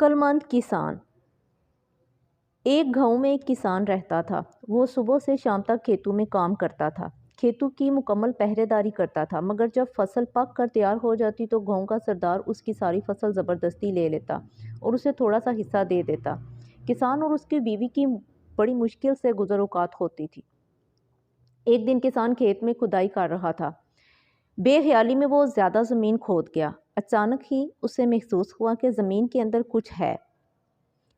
عقلمند کسان۔ ایک گاؤں میں ایک کسان رہتا تھا۔ وہ صبح سے شام تک کھیتوں میں کام کرتا تھا، کھیتوں کی مکمل پہرے داری کرتا تھا، مگر جب فصل پک کر تیار ہو جاتی تو گاؤں کا سردار اس کی ساری فصل زبردستی لے لیتا اور اسے تھوڑا سا حصہ دے دیتا۔ کسان اور اس کی بیوی کی بڑی مشکل سے گزر اوقات ہوتی تھی۔ ایک دن کسان کھیت میں کھدائی کر رہا تھا۔ بے خیالی میں وہ زیادہ زمین کھود گیا۔ اچانک ہی اسے محسوس ہوا کہ زمین کے اندر کچھ ہے۔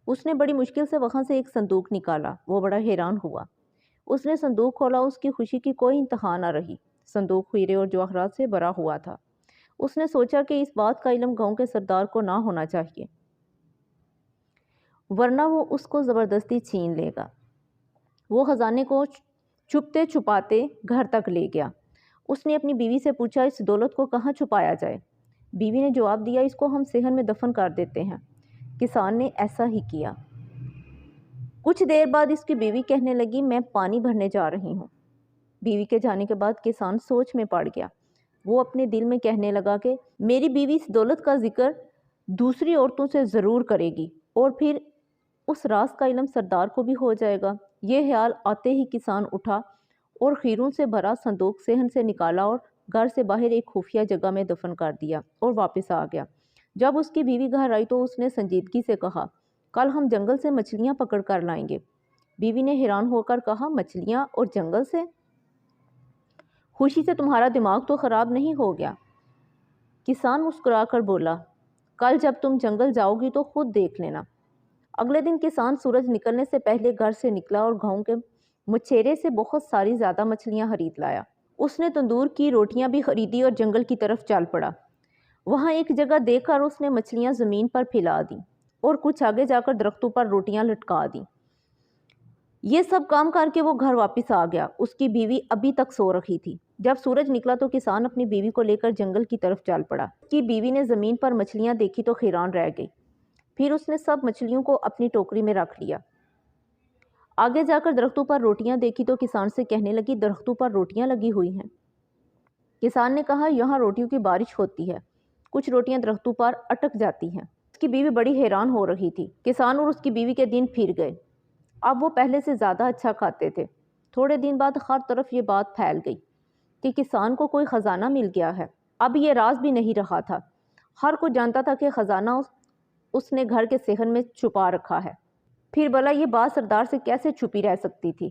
اس نے بڑی مشکل سے وہاں سے ایک صندوق نکالا۔ وہ بڑا حیران ہوا۔ اس نے صندوق کھولا، اس کی خوشی کی کوئی انتہا نہ رہی۔ صندوق ہیرے اور جواہرات سے بھرا ہوا تھا۔ اس نے سوچا کہ اس بات کا علم گاؤں کے سردار کو نہ ہونا چاہیے، ورنہ وہ اس کو زبردستی چھین لے گا۔ وہ خزانے کو چھپتے چھپاتے گھر تک لے گیا۔ اس نے اپنی بیوی سے پوچھا، اس دولت کو کہاں چھپایا جائے؟ بیوی نے جواب دیا، اس کو ہم صحن میں دفن کر دیتے ہیں۔ کسان نے ایسا ہی کیا۔ کچھ دیر بعد اس کی بیوی کہنے لگی، میں پانی بھرنے جا رہی ہوں۔ بیوی کے جانے کے بعد کسان سوچ میں پڑ گیا۔ وہ اپنے دل میں کہنے لگا کہ میری بیوی اس دولت کا ذکر دوسری عورتوں سے ضرور کرے گی اور پھر اس راز کا علم سردار کو بھی ہو جائے گا۔ یہ خیال آتے ہی کسان اٹھا اور خیروں سے بھرا صندوق صحن سے نکالا اور گھر سے باہر ایک خفیہ جگہ میں دفن کر دیا اور واپس آ گیا۔ جب اس کی بیوی گھر آئی تو اس نے سنجیدگی سے کہا، کل ہم جنگل سے مچھلیاں پکڑ کر لائیں گے۔ بیوی نے حیران ہو کر کہا، مچھلیاں اور جنگل سے؟ خوشی سے تمہارا دماغ تو خراب نہیں ہو گیا؟ کسان مسکرا کر بولا، کل جب تم جنگل جاؤ گی تو خود دیکھ لینا۔ اگلے دن کسان سورج نکلنے سے پہلے گھر سے نکلا اور گاؤں کے مچھیرے سے بہت ساری زیادہ مچھلیاں خرید لایا۔ اس نے تندور کی روٹیاں بھی خریدی اور جنگل کی طرف چل پڑا۔ وہاں ایک جگہ دیکھ کر اس نے مچھلیاں زمین پر پھیلا دیں اور کچھ آگے جا کر درختوں پر روٹیاں لٹکا دیں۔ یہ سب کام کر کے وہ گھر واپس آ گیا۔ اس کی بیوی ابھی تک سو رہی تھی۔ جب سورج نکلا تو کسان اپنی بیوی کو لے کر جنگل کی طرف چل پڑا۔ اس کی بیوی نے زمین پر مچھلیاں دیکھی تو حیران رہ گئی۔ پھر اس نے سب مچھلیوں کو اپنی ٹوکری میں رکھ لیا۔ آگے جا کر درختوں پر روٹیاں دیکھی تو کسان سے کہنے لگی، درختوں پر روٹیاں لگی ہوئی ہیں۔ کسان نے کہا، یہاں روٹیوں کی بارش ہوتی ہے، کچھ روٹیاں درختوں پر اٹک جاتی ہیں۔ اس کی بیوی بڑی حیران ہو رہی تھی۔ کسان اور اس کی بیوی کے دن پھر گئے۔ اب وہ پہلے سے زیادہ اچھا کھاتے تھے۔ تھوڑے دن بعد ہر طرف یہ بات پھیل گئی کہ کسان کو کوئی خزانہ مل گیا ہے۔ اب یہ راز بھی نہیں رہا تھا۔ ہر کوئی جانتا تھا کہ خزانہ اس نے گھر کے صحن میں چھپا رکھا ہے۔ پھر بھلا یہ بات سردار سے کیسے چھپی رہ سکتی تھی؟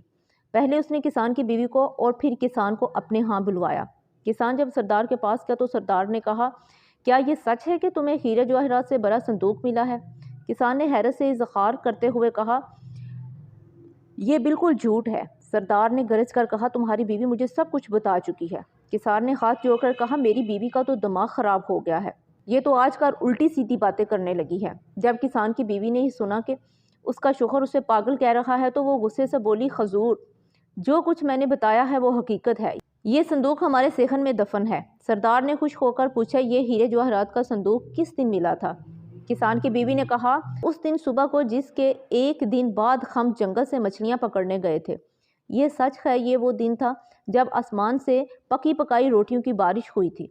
پہلے اس نے کسان کی بیوی کو اور پھر کسان کو اپنے ہاں بلوایا۔ کسان جب سردار کے پاس گیا تو سردار نے کہا، کیا یہ سچ ہے کہ تمہیں ہیرے جواہرات سے بھرا صندوق ملا ہے؟ کسان نے حیرت سے اظہار کرتے ہوئے کہا، یہ بالکل جھوٹ ہے۔ سردار نے گرج کر کہا، تمہاری بیوی مجھے سب کچھ بتا چکی ہے۔ کسان نے ہاتھ جوڑ کر کہا، میری بیوی کا تو دماغ خراب ہو گیا ہے، یہ تو آج کل الٹی سیدھی باتیں کرنے لگی ہے۔ جب کسان کی بیوی نے یہ سنا کہ اس کا شوہر اسے پاگل کہہ رہا ہے تو وہ غصے سے بولی، حضور، جو کچھ میں نے بتایا ہے وہ حقیقت ہے، یہ صندوق ہمارے صحن میں دفن ہے۔ سردار نے خوش ہو کر پوچھا، یہ ہیرے جواہرات کا صندوق کس دن ملا تھا؟ کسان کی بیوی نے کہا، اس دن صبح کو جس کے ایک دن بعد ہم جنگل سے مچھلیاں پکڑنے گئے تھے۔ یہ سچ ہے، یہ وہ دن تھا جب آسمان سے پکی پکائی روٹیوں کی بارش ہوئی تھی۔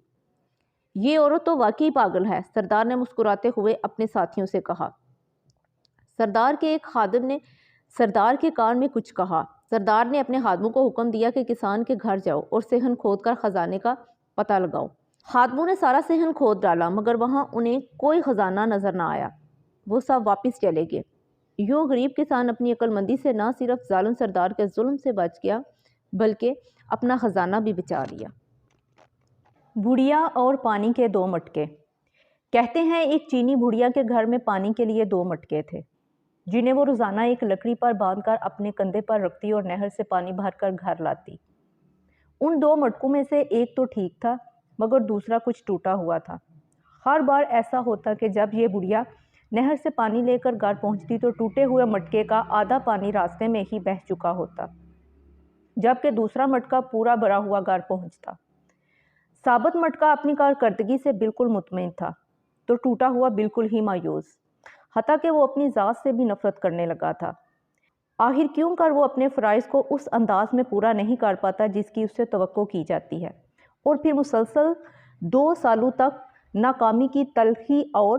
یہ عورت تو واقعی پاگل ہے، سردار نے مسکراتے ہوئے اپنے ساتھیوں سے کہا۔ سردار کے ایک خادم نے سردار کے کان میں کچھ کہا۔ سردار نے اپنے خادموں کو حکم دیا کہ کسان کے گھر جاؤ اور صحن کھود کر خزانے کا پتہ لگاؤ۔ خادموں نے سارا صحن کھود ڈالا مگر وہاں انہیں کوئی خزانہ نظر نہ آیا۔ وہ سب واپس چلے گئے۔ یوں غریب کسان اپنی عقل مندی سے نہ صرف ظالم سردار کے ظلم سے بچ گیا بلکہ اپنا خزانہ بھی بچا لیا۔ بڑھیا اور پانی کے دو مٹکے۔ کہتے ہیں ایک چینی بڑھیا کے گھر میں پانی کے لیے دو مٹکے تھے جنہیں وہ روزانہ ایک لکڑی پر باندھ کر اپنے کندھے پر رکھتی اور نہر سے پانی بھر کر گھر لاتی۔ ان دو مٹکوں میں سے ایک تو ٹھیک تھا مگر دوسرا کچھ ٹوٹا ہوا تھا۔ ہر بار ایسا ہوتا کہ جب یہ بڑھیا نہر سے پانی لے کر گھر پہنچتی تو ٹوٹے ہوئے مٹکے کا آدھا پانی راستے میں ہی بہہ چکا ہوتا جبکہ دوسرا مٹکا پورا بھرا ہوا گھر پہنچتا۔ ثابت مٹکا اپنی کارکردگی سے بالکل مطمئن تھا تو ٹوٹا ہوا بالکل ہی مایوس، حتیٰ کہ وہ اپنی ذات سے بھی نفرت کرنے لگا تھا۔ آخر کیوں کر وہ اپنے فرائض کو اس انداز میں پورا نہیں کر پاتا جس کی اس سے توقع کی جاتی ہے، اور پھر مسلسل 2 سالوں تک ناکامی کی تلخی اور